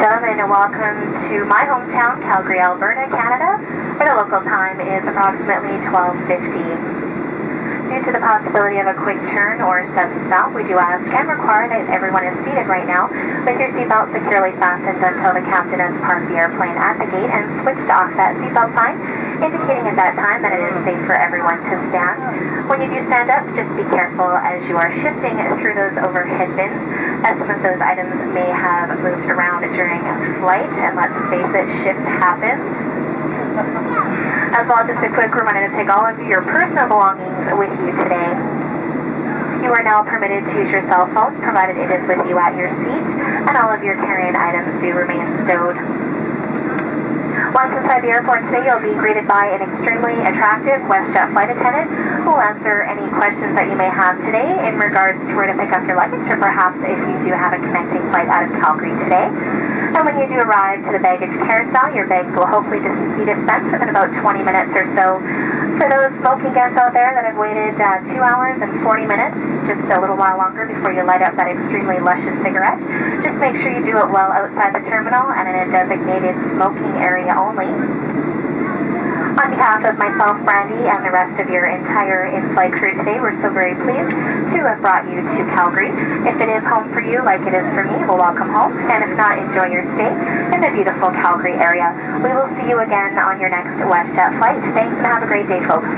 Gentlemen, welcome to my hometown, Calgary, Alberta, Canada, where the local time is approximately 12:50. Due to the possibility of a quick turn or sudden stop, we do ask and require that everyone is seated right now with your seatbelt securely fastened until the captain has parked the airplane at the gate and switched off that seatbelt sign, indicating at that time that it is safe for everyone to stand. When you do stand up, just be careful as you are shifting through those overhead bins, as some of those items may have moved around during flight, and let's face it, shift happens. As well, just a quick reminder to take all of your personal belongings with you today. You are now permitted to use your cell phone, provided it is with you at your seat, and all of your carry-on items do remain stowed. Once inside the airport today, you'll be greeted by an extremely attractive Westjet flight attendant who will answer any questions that you may have today in regards to where to pick up your luggage, or perhaps if you do have a connecting flight out of Calgary today. And when you do arrive to the baggage carousel, your bags will hopefully be dispensed within about 20 minutes or so. For those smoking guests out there that have waited 2 hours and 40 minutes, just a little while longer before you light up that extremely luscious cigarette, just make sure you do it well outside the terminal and in a designated smoking area only. On behalf of myself, Brandy, and the rest of your entire in-flight crew today, we're so very pleased to have brought you to Calgary. If it is home for you, like it is for me, well, welcome home. And if not, enjoy your stay in the beautiful Calgary area. We will see you again on your next Westjet flight. Thanks and have a great day, folks.